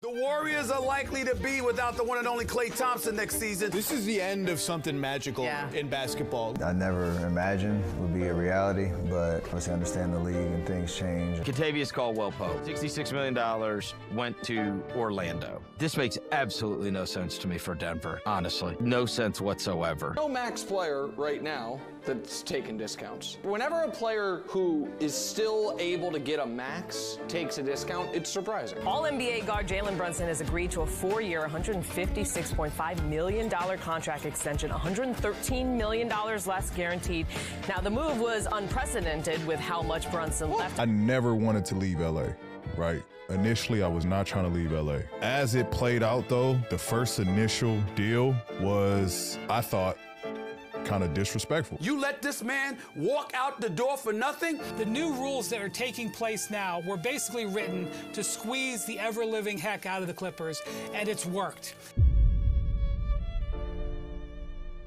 The Warriors are likely to be without the one and only Klay Thompson next season. This is the end of something magical in basketball. I never imagined it would be a reality, but obviously I understand the league and things change. Kentavious Caldwell-Pope, $66 million, went to Orlando. This makes absolutely no sense to me for Denver, honestly. No sense whatsoever. No max player right now that's taking discounts. Whenever a player who is still able to get a max takes a discount, it's surprising. All-NBA guard Jalen Brunson has agreed to a 4-year, $156.5 million contract extension, $113 million less guaranteed. Now, the move was unprecedented with how much Brunson left. I never wanted to leave LA, right? Initially, I was not trying to leave LA. As it played out, though, the first initial deal was, I thought, kind of disrespectful. You let this man walk out the door for nothing? The new rules that are taking place now were basically written to squeeze the ever-living heck out of the Clippers, and it's worked.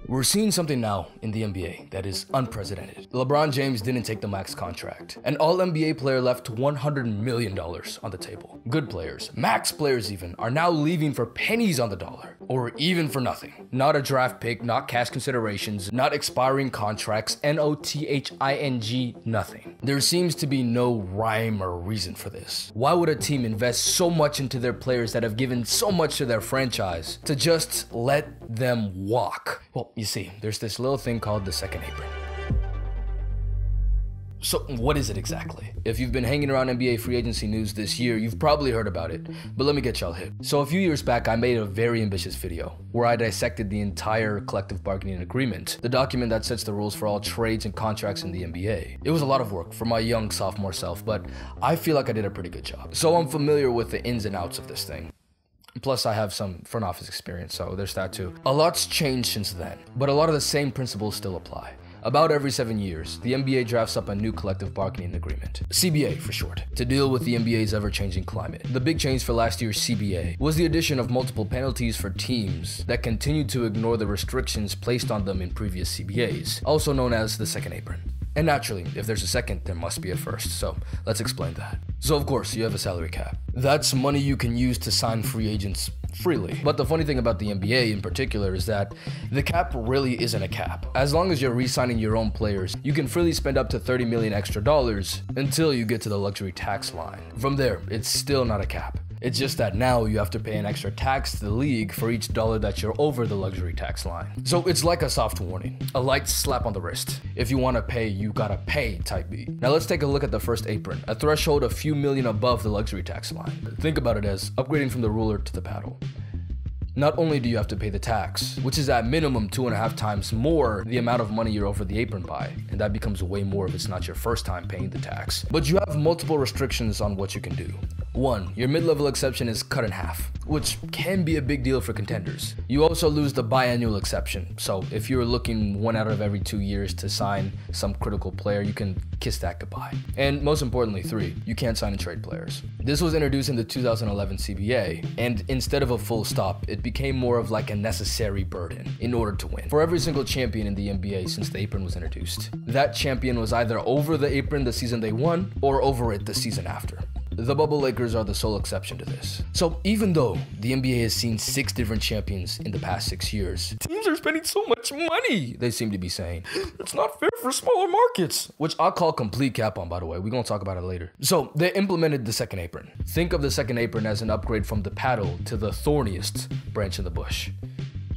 We're seeing something now in the NBA that is unprecedented. LeBron James didn't take the max contract. An all-NBA player left $100 million on the table. Good players, max players even, are now leaving for pennies on the dollar, or even for nothing. Not a draft pick, not cash considerations, not expiring contracts, nothing, nothing. There seems to be no rhyme or reason for this. Why would a team invest so much into their players that have given so much to their franchise to just let them walk? Well, you see, there's this little thing called the second apron. So what is it exactly? If you've been hanging around NBA free agency news this year, you've probably heard about it, but let me get y'all hip. So a few years back, I made a very ambitious video where I dissected the entire collective bargaining agreement, the document that sets the rules for all trades and contracts in the NBA. It was a lot of work for my young sophomore self, but I feel like I did a pretty good job. So I'm familiar with the ins and outs of this thing. Plus, I have some front office experience, so there's that too. A lot's changed since then, but a lot of the same principles still apply. About every 7 years, the NBA drafts up a new collective bargaining agreement, CBA for short, to deal with the NBA's ever-changing climate. The big change for last year's CBA was the addition of multiple penalties for teams that continued to ignore the restrictions placed on them in previous CBAs, also known as the second apron. And naturally, if there's a second, there must be a first, so let's explain that. So of course, you have a salary cap. That's money you can use to sign free agents freely. But the funny thing about the NBA in particular is that the cap really isn't a cap. As long as you're re-signing your own players, you can freely spend up to $30 million extra until you get to the luxury tax line. From there, it's still not a cap. It's just that now you have to pay an extra tax to the league for each dollar that you're over the luxury tax line. So it's like a soft warning, a light slap on the wrist. If you want to pay, you gotta pay type B. Now let's take a look at the first apron, a threshold a few million above the luxury tax line. Think about it as upgrading from the ruler to the paddle. Not only do you have to pay the tax, which is at minimum 2.5 times more the amount of money you're over the apron by, and that becomes way more if it's not your first time paying the tax, but you have multiple restrictions on what you can do. 1. Your mid-level exception is cut in half, which can be a big deal for contenders. You also lose the biannual exception, so if you're looking 1 out of every 2 years to sign some critical player, you can kiss that goodbye. And most importantly, 3. You can't sign and trade players. This was introduced in the 2011 CBA, and instead of a full stop, it became more of like a necessary burden in order to win. For every single champion in the NBA since the apron was introduced, that champion was either over the apron the season they won or over it the season after. The Bubble Lakers are the sole exception to this. So even though the NBA has seen 6 different champions in the past 6 years, teams are spending so much money, they seem to be saying. It's not fair for smaller markets, which I'll call complete cap on, by the way. We're gonna talk about it later. So they implemented the second apron. Think of the second apron as an upgrade from the paddle to the thorniest branch in the bush.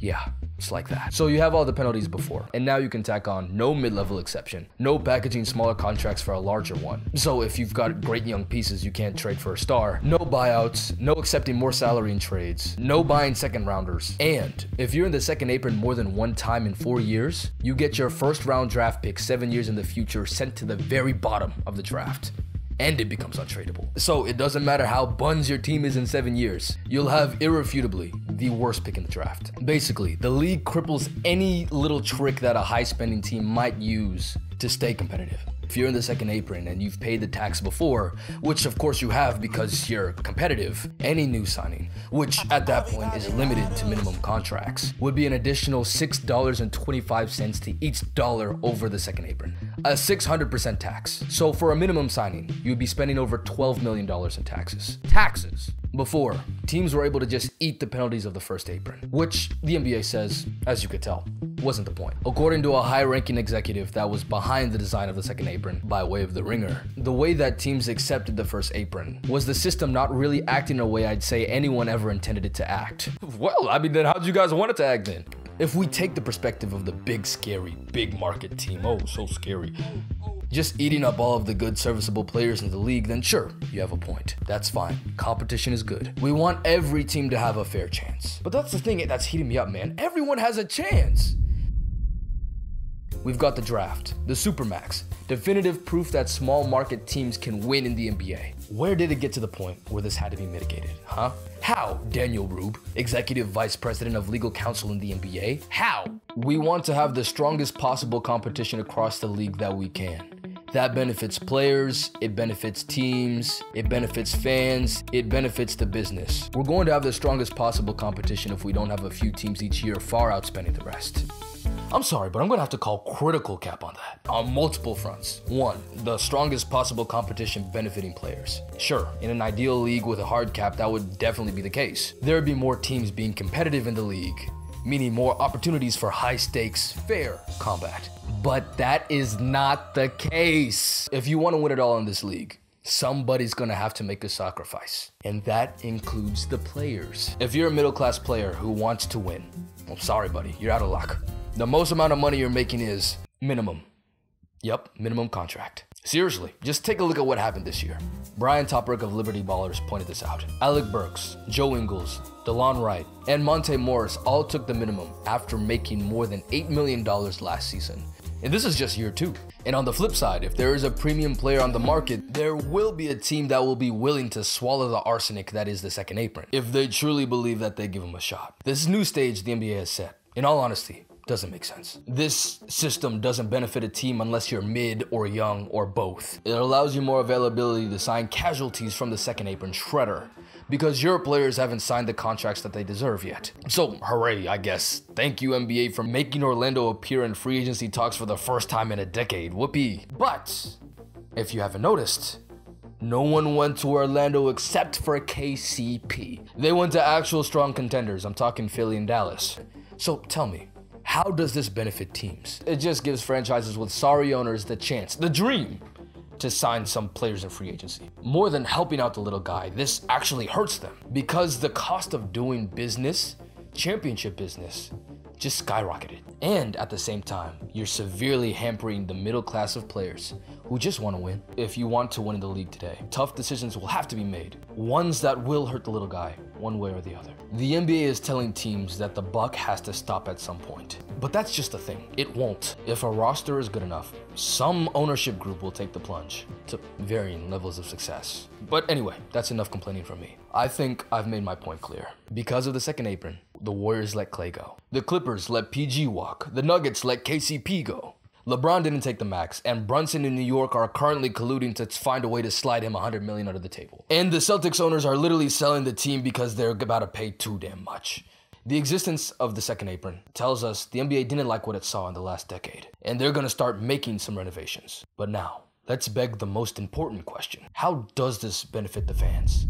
Yeah, it's like that. So you have all the penalties before, and now you can tack on no mid-level exception, no packaging smaller contracts for a larger one. So if you've got great young pieces you can't trade for a star, no buyouts, no accepting more salary in trades, no buying second rounders. And if you're in the second apron more than 1 time in 4 years, you get your first round draft pick 7 years in the future sent to the very bottom of the draft. And it becomes untradeable. So it doesn't matter how buns your team is in 7 years, you'll have irrefutably the worst pick in the draft. Basically, the league cripples any little trick that a high-spending team might use to stay competitive. If you're in the second apron and you've paid the tax before, which of course you have because you're competitive, any new signing, which at that point is limited to minimum contracts, would be an additional $6.25 to each dollar over the second apron. A 600% tax. So for a minimum signing, you'd be spending over $12 million in taxes. Taxes! Before, teams were able to just eat the penalties of the first apron, which the NBA says, as you could tell, wasn't the point. According to a high-ranking executive that was behind the design of the second apron, by way of the Ringer, the way that teams accepted the first apron was the system not really acting in a way I'd say anyone ever intended it to act. Well, I mean, then how'd you guys want it to act then? If we take the perspective of the big, scary, big market team, oh, so scary, just eating up all of the good, serviceable players in the league, then sure, you have a point. That's fine. Competition is good. We want every team to have a fair chance. But that's the thing that's heating me up, man. Everyone has a chance. We've got the draft, the Supermax, definitive proof that small market teams can win in the NBA. Where did it get to the point where this had to be mitigated, huh? How, Daniel Rube, Executive Vice President of Legal Counsel in the NBA? How? We want to have the strongest possible competition across the league that we can. That benefits players, it benefits teams, it benefits fans, it benefits the business. We're going to have the strongest possible competition if we don't have a few teams each year far outspending the rest. I'm sorry, but I'm gonna have to call critical cap on that. On multiple fronts. One, the strongest possible competition benefiting players. Sure, in an ideal league with a hard cap, that would definitely be the case. There would be more teams being competitive in the league, meaning more opportunities for high stakes, fair combat. But that is not the case. If you wanna win it all in this league, somebody's gonna have to make a sacrifice. And that includes the players. If you're a middle-class player who wants to win, well, sorry buddy, you're out of luck. The most amount of money you're making is minimum. Yep, minimum contract. Seriously, just take a look at what happened this year. Brian Toprick of Liberty Ballers pointed this out. Alec Burks, Joe Ingles, DeLon Wright, and Monte Morris all took the minimum after making more than $8 million last season. And this is just year 2. And on the flip side, if there is a premium player on the market, there will be a team that will be willing to swallow the arsenic that is the second apron, if they truly believe that they give them a shot. This new stage the NBA has set, in all honesty, doesn't make sense. This system doesn't benefit a team unless you're mid or young or both. It allows you more availability to sign casualties from the second apron shredder because your players haven't signed the contracts that they deserve yet. So hooray, I guess. Thank you NBA for making Orlando appear in free agency talks for the first time in a decade. Whoopee. But if you haven't noticed, no one went to Orlando except for KCP. They went to actual strong contenders. I'm talking Philly and Dallas. So tell me, how does this benefit teams? It just gives franchises with sorry owners the chance, the dream, to sign some players in free agency. More than helping out the little guy, this actually hurts them because the cost of doing business, championship business, just skyrocketed. And at the same time, you're severely hampering the middle class of players who just want to win. If you want to win in the league today, tough decisions will have to be made. Ones that will hurt the little guy, one way or the other. The NBA is telling teams that the buck has to stop at some point. But that's just the thing, it won't. If a roster is good enough, some ownership group will take the plunge to varying levels of success. But anyway, that's enough complaining from me. I think I've made my point clear. Because of the second apron, the Warriors let Klay go. The Clippers let PG walk. The Nuggets let KCP go. LeBron didn't take the max, and Brunson in New York are currently colluding to find a way to slide him $100 million under the table. And the Celtics owners are literally selling the team because they're about to pay too damn much. The existence of the second apron tells us the NBA didn't like what it saw in the last decade, and they're gonna start making some renovations. But now, let's beg the most important question. How does this benefit the fans?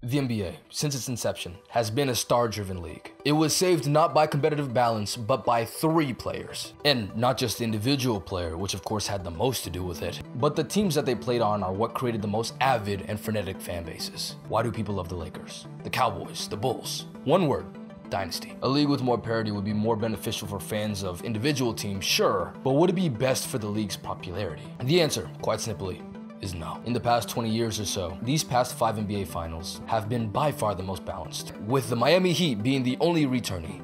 The NBA, since its inception, has been a star-driven league. It was saved not by competitive balance, but by 3 players. And not just the individual player, which of course had the most to do with it, but the teams that they played on are what created the most avid and frenetic fan bases. Why do people love the Lakers, the Cowboys, the Bulls? One word: dynasty. A league with more parity would be more beneficial for fans of individual teams, sure, but would it be best for the league's popularity? The answer, quite simply, is no. In the past 20 years or so, these past 5 NBA finals have been by far the most balanced, with the Miami Heat being the only returnee.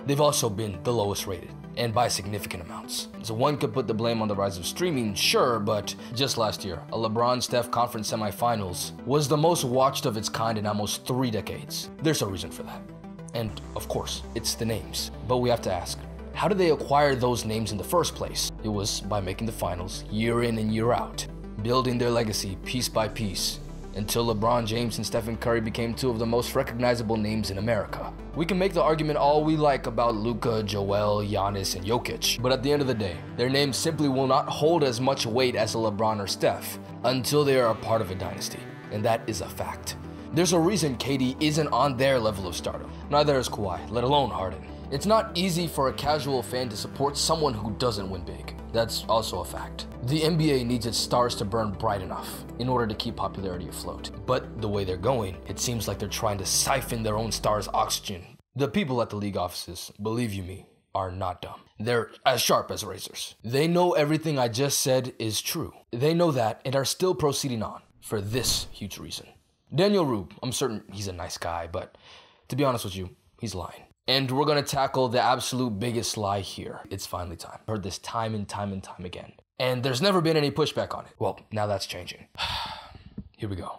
They've also been the lowest rated, and by significant amounts. So one could put the blame on the rise of streaming, sure, but just last year, a LeBron-Steph conference semifinals was the most watched of its kind in almost 3 decades. There's a reason for that. And of course, it's the names. But we have to ask, how did they acquire those names in the first place? It was by making the finals year in and year out, building their legacy piece by piece, until LeBron James and Stephen Curry became two of the most recognizable names in America. We can make the argument all we like about Luka, Joel, Giannis, and Jokic, but at the end of the day, their names simply will not hold as much weight as a LeBron or Steph until they are a part of a dynasty, and that is a fact. There's a reason KD isn't on their level of stardom. Neither is Kawhi, let alone Harden. It's not easy for a casual fan to support someone who doesn't win big. That's also a fact. The NBA needs its stars to burn bright enough in order to keep popularity afloat. But the way they're going, it seems like they're trying to siphon their own stars' oxygen. The people at the league offices, believe you me, are not dumb. They're as sharp as razors. They know everything I just said is true. They know that and are still proceeding on for this huge reason. Daniel Rube, I'm certain he's a nice guy, but to be honest with you, he's lying. And we're gonna tackle the absolute biggest lie here. It's finally time. I've heard this time and time and time again. And there's never been any pushback on it. Well, now that's changing. Here we go.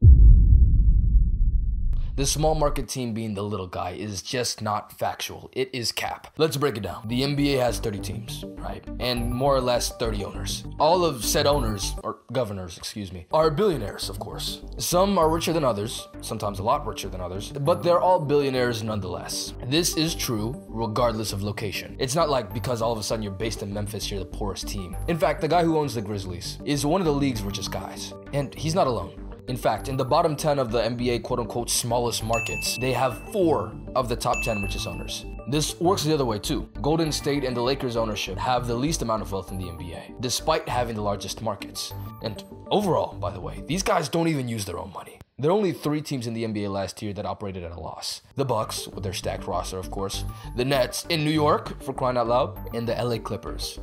The small market team being the little guy is just not factual. It is cap. Let's break it down. The NBA has 30 teams, right? And more or less 30 owners. All of said owners, or governors, excuse me, are billionaires, of course. Some are richer than others, sometimes a lot richer than others, but they're all billionaires nonetheless. This is true regardless of location. It's not like because all of a sudden you're based in Memphis, you're the poorest team. In fact, the guy who owns the Grizzlies is one of the league's richest guys, and he's not alone. In fact, in the bottom 10 of the NBA quote-unquote smallest markets, they have 4 of the top 10 richest owners. This works the other way too. Golden State and the Lakers ownership have the least amount of wealth in the NBA, despite having the largest markets. And overall, by the way, these guys don't even use their own money. There are only 3 teams in the NBA last year that operated at a loss. The Bucks, with their stacked roster of course, the Nets in New York, for crying out loud, and the LA Clippers,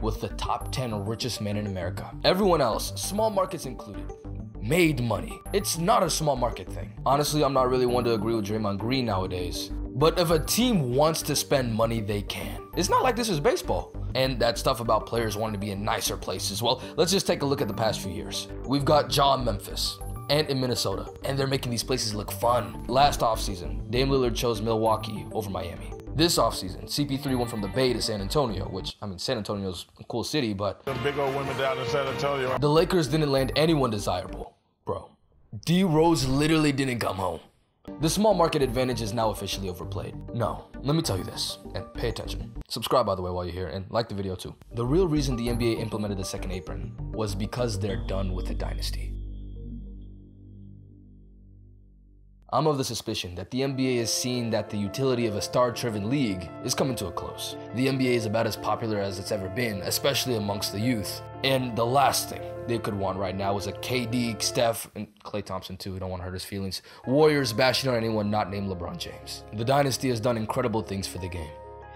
with the top 10 richest men in America. Everyone else, small markets included, made money. It's not a small market thing. Honestly, I'm not really one to agree with Draymond Green nowadays. But if a team wants to spend money, they can. It's not like this is baseball. And that stuff about players wanting to be in nicer places, well, let's just take a look at the past few years. We've got Ja in Memphis and in Minnesota, and they're making these places look fun. Last offseason, Dame Lillard chose Milwaukee over Miami. This offseason, CP3 went from the Bay to San Antonio, which, I mean, San Antonio's a cool city, but the big old women down in San Antonio. The Lakers didn't land anyone desirable. Bro, D Rose literally didn't come home. The small market advantage is now officially overplayed. No, let me tell you this, and pay attention. Subscribe, by the way, while you're here, and like the video too. The real reason the NBA implemented the second apron was because they're done with the dynasty. I'm of the suspicion that the NBA is seeing that the utility of a star-driven league is coming to a close. The NBA is about as popular as it's ever been, especially amongst the youth. And the last thing they could want right now is a KD, Steph, and Klay Thompson too, who don't want to hurt his feelings, Warriors bashing on anyone not named LeBron James. The dynasty has done incredible things for the game.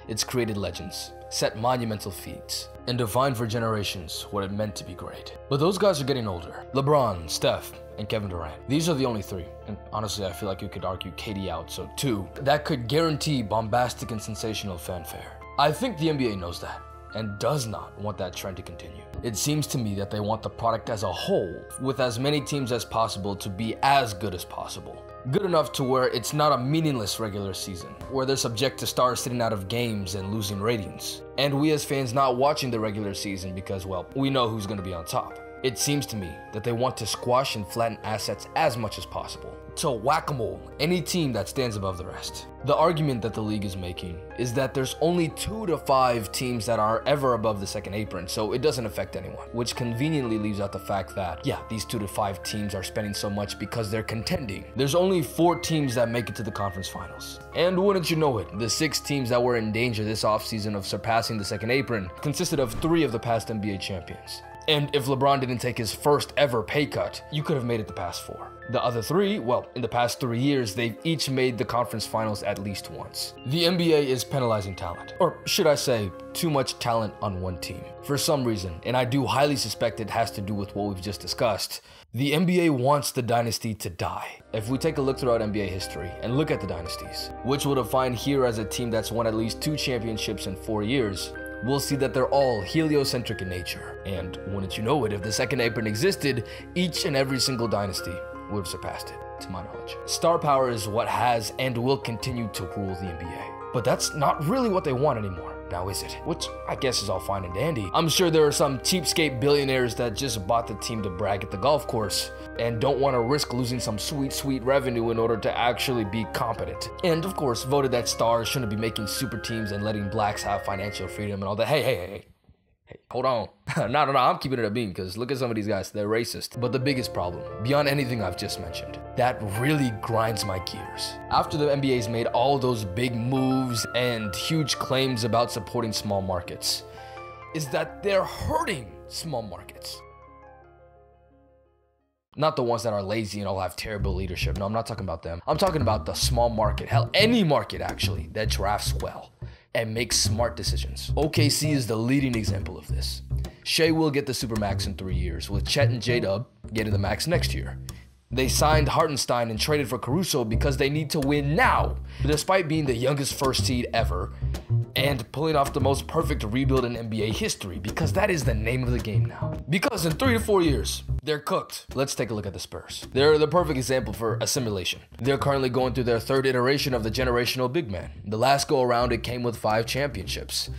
It's created legends, set monumental feats, and defined for generations what it meant to be great. But those guys are getting older. LeBron, Steph, and Kevin Durant. These are the only 3. And honestly, I feel like you could argue KD out, so 2. That could guarantee bombastic and sensational fanfare. I think the NBA knows that and does not want that trend to continue. It seems to me that they want the product as a whole, with as many teams as possible, to be as good as possible. Good enough to where it's not a meaningless regular season, where they're subject to stars sitting out of games and losing ratings. And we as fans not watching the regular season because, well, we know who's gonna be on top. It seems to me that they want to squash and flatten assets as much as possible, to whack-a-mole any team that stands above the rest. The argument that the league is making is that there's only 2 to 5 teams that are ever above the second apron, so it doesn't affect anyone, which conveniently leaves out the fact that, yeah, these 2 to 5 teams are spending so much because they're contending. There's only 4 teams that make it to the conference finals. And wouldn't you know it, the 6 teams that were in danger this offseason of surpassing the second apron consisted of 3 of the past NBA champions. And if LeBron didn't take his first ever pay cut, you could have made it the past 4. The other 3, well, in the past 3 years, they've each made the conference finals at least once. The NBA is penalizing talent, or should I say, too much talent on one team. For some reason, and I do highly suspect it has to do with what we've just discussed, the NBA wants the dynasty to die. If we take a look throughout NBA history and look at the dynasties, which we'll define here as a team that's won at least 2 championships in 4 years, we'll see that they're all heliocentric in nature. And wouldn't you know it, if the second apron existed, each and every single dynasty would have surpassed it, to my knowledge. Star power is what has and will continue to rule the NBA. But that's not really what they want anymore. now is it? Which I guess is all fine and dandy. I'm sure there are some cheapskate billionaires that just bought the team to brag at the golf course and don't want to risk losing some sweet revenue in order to actually be competent. And of course, voted that stars shouldn't be making super teams and letting blacks have financial freedom and all that. Hey, hold on. No, I'm keeping it a beam because look at some of these guys, they're racist. But the biggest problem, beyond anything I've just mentioned, that really grinds my gears. After the NBA's made all those big moves and huge claims about supporting small markets, is that they're hurting small markets. Not the ones that are lazy and all have terrible leadership. No, I'm not talking about them. I'm talking about the small market, hell, any market actually, that drafts well and makes smart decisions. OKC is the leading example of this. Shea will get the Supermax in 3 years, with Chet and J-Dub getting the max next year. They signed Hartenstein and traded for Caruso because they need to win now, despite being the youngest first seed ever and pulling off the most perfect rebuild in NBA history, because that is the name of the game now. Because in 3 to 4 years, they're cooked. Let's take a look at the Spurs. They're the perfect example for assimilation. They're currently going through their 3rd iteration of the generational big man. The last go around, it came with 5 championships.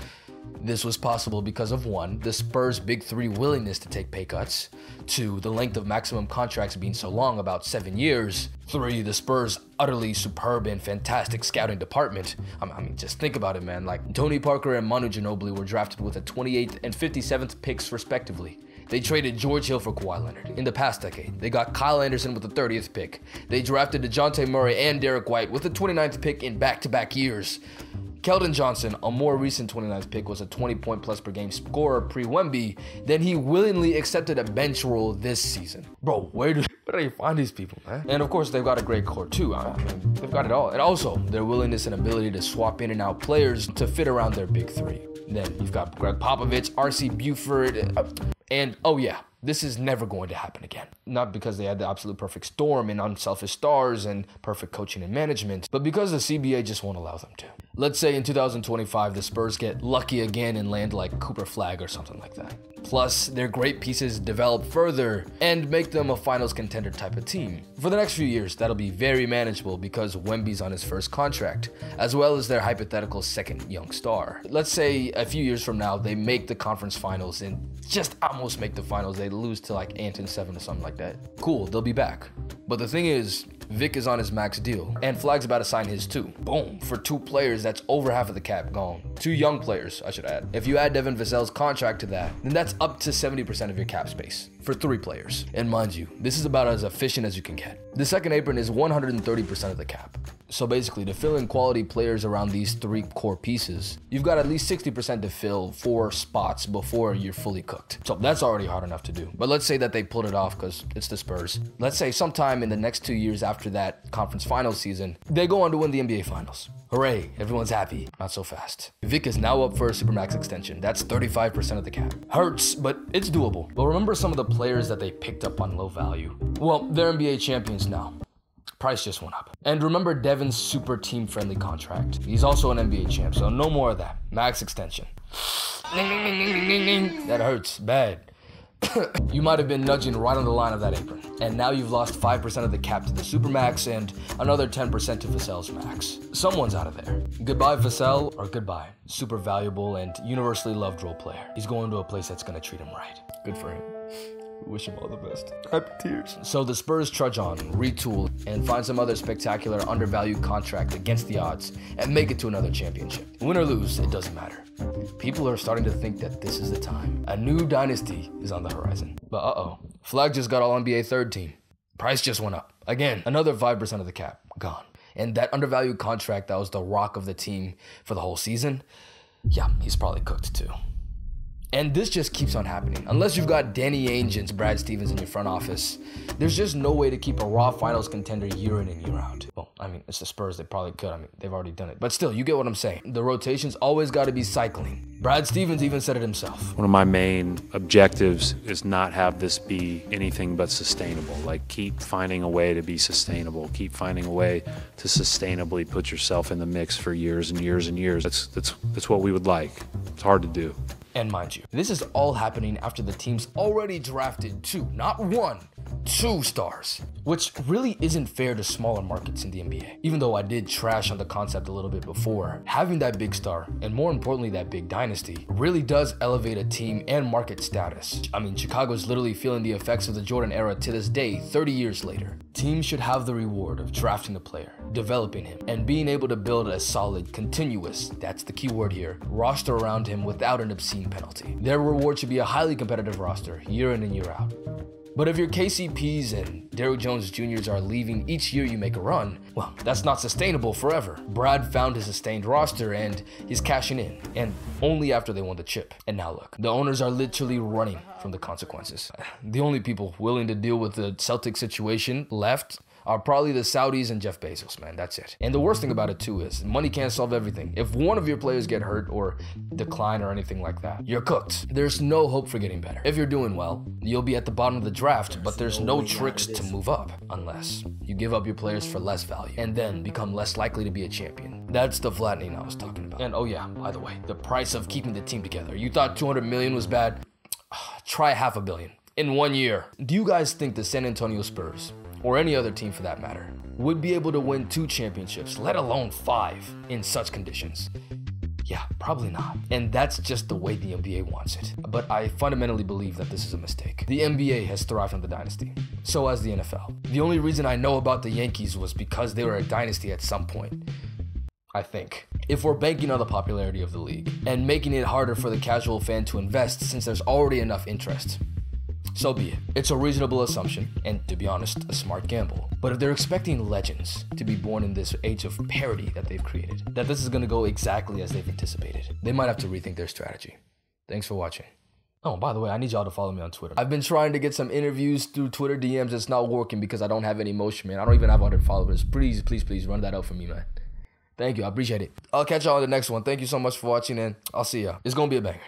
This was possible because of 1, the Spurs' big 3 willingness to take pay cuts, 2, the length of maximum contracts being so long, about 7 years, 3, the Spurs' utterly superb and fantastic scouting department. I mean, just think about it, man. Like, Tony Parker and Manu Ginobili were drafted with the 28th and 57th picks respectively. They traded George Hill for Kawhi Leonard in the past decade. They got Kyle Anderson with the 30th pick. They drafted DeJounte Murray and Derek White with the 29th pick in back-to-back years. Keldon Johnson, a more recent 29th pick, was a 20-point plus per game scorer pre-Wemby. Then he willingly accepted a bench role this season. Bro, where do they find these people, man? And of course, they've got a great core too. I mean, they've got it all. And also, their willingness and ability to swap in and out players to fit around their big 3. Then you've got Greg Popovich, R.C. Buford, and oh yeah, this is never going to happen again. Not because they had the absolute perfect storm and unselfish stars and perfect coaching and management, but because the CBA just won't allow them to. Let's say in 2025, the Spurs get lucky again and land like Cooper Flagg or something like that. Plus, their great pieces develop further and make them a finals contender type of team. For the next few years, that'll be very manageable because Wemby's on his first contract, as well as their hypothetical second young star. Let's say a few years from now, they make the conference finals and just almost make the finals. They lose to like Ant in 7 or something like that. Cool, they'll be back. But the thing is, Vic is on his max deal, and Flagg's about to sign his too. Boom, for 2 players, that's over half of the cap gone. 2 young players, I should add. If you add Devin Vassell's contract to that, then that's up to 70% of your cap space for 3 players. And mind you, this is about as efficient as you can get. The second apron is 130% of the cap. So basically, to fill in quality players around these 3 core pieces, you've got at least 60% to fill 4 spots before you're fully cooked. So that's already hard enough to do. But let's say that they pulled it off because it's the Spurs. Let's say sometime in the next 2 years after that conference finals season, they go on to win the NBA Finals. Hooray, everyone's happy. Not so fast. Vic is now up for a Supermax extension. That's 35% of the cap. Hurts, but it's doable. But remember some of the players that they picked up on low value? Well, they're NBA champions now. Price just went up. And remember Devin's super team-friendly contract. He's also an NBA champ, so no more of that. Max extension. That hurts bad. You might have been nudging right on the line of that apron. And now you've lost 5% of the cap to the Supermax and another 10% to Vassell's max. Someone's out of there. Goodbye Vassell, or goodbye. Super valuable and universally loved role player. He's going to a place that's going to treat him right. Good for him. We wish him all the best. Happy tears. So the Spurs trudge on, retool, and find some other spectacular undervalued contract against the odds and make it to another championship. Win or lose, it doesn't matter. People are starting to think that this is the time. A new dynasty is on the horizon. But uh-oh, Flag just got All-NBA 3rd team. Price just went up. Again, another 5% of the cap, gone. And that undervalued contract that was the rock of the team for the whole season, yeah, he's probably cooked too. And this just keeps on happening. Unless you've got Danny Ainge and Brad Stevens in your front office, there's just no way to keep a raw finals contender year in and year out. Well, I mean, it's the Spurs, they probably could. I mean, they've already done it. But still, you get what I'm saying. The rotation's always got to be cycling. Brad Stevens even said it himself. One of my main objectives is not have this be anything but sustainable. Like, keep finding a way to be sustainable. Keep finding a way to sustainably put yourself in the mix for years and years and years. That's what we would like. It's hard to do. And mind you, this is all happening after the team's already drafted 2, not 1, 2 stars, which really isn't fair to smaller markets in the NBA. Even though I did trash on the concept a little bit before, having that big star, and more importantly that big dynasty, really does elevate a team and market status. I mean, Chicago's literally feeling the effects of the Jordan era to this day, 30 years later. Teams should have the reward of drafting the player, developing him, and being able to build a solid, continuous, that's the key word here, roster around him without an obscene penalty. Their reward should be a highly competitive roster, year in and year out. But if your KCPs and Derrick Jones Jr.'s are leaving each year you make a run, well, that's not sustainable forever. Brad found his sustained roster and he's cashing in, and only after they won the chip. And now look, the owners are literally running from the consequences. The only people willing to deal with the Celtics situation left are probably the Saudis and Jeff Bezos, man. That's it. And the worst thing about it too is money can't solve everything. If one of your players get hurt or decline or anything like that, you're cooked. There's no hope for getting better. If you're doing well, you'll be at the bottom of the draft, but there's no tricks to move up unless you give up your players for less value and then become less likely to be a champion. That's the flattening I was talking about. And oh yeah, by the way, the price of keeping the team together. You thought 200 million was bad? Try $500 million in 1 year. Do you guys think the San Antonio Spurs, or any other team for that matter, would be able to win 2 championships, let alone 5, in such conditions? Yeah, probably not. And that's just the way the NBA wants it. But I fundamentally believe that this is a mistake. The NBA has thrived on the dynasty. So has the NFL. The only reason I know about the Yankees was because they were a dynasty at some point, I think. If we're banking on the popularity of the league and making it harder for the casual fan to invest since there's already enough interest, so be it. It's a reasonable assumption, and to be honest, a smart gamble. But if they're expecting legends to be born in this age of parity that they've created, that this is going to go exactly as they've anticipated, they might have to rethink their strategy. Thanks for watching. Oh, by the way, I need y'all to follow me on Twitter. I've been trying to get some interviews through Twitter DMs. It's not working because I don't have any motion, man. I don't even have 100 followers. Please, please, please run that out for me, man. Thank you. I appreciate it. I'll catch y'all on the next one. Thank you so much for watching, and I'll see y'all. It's going to be a banger.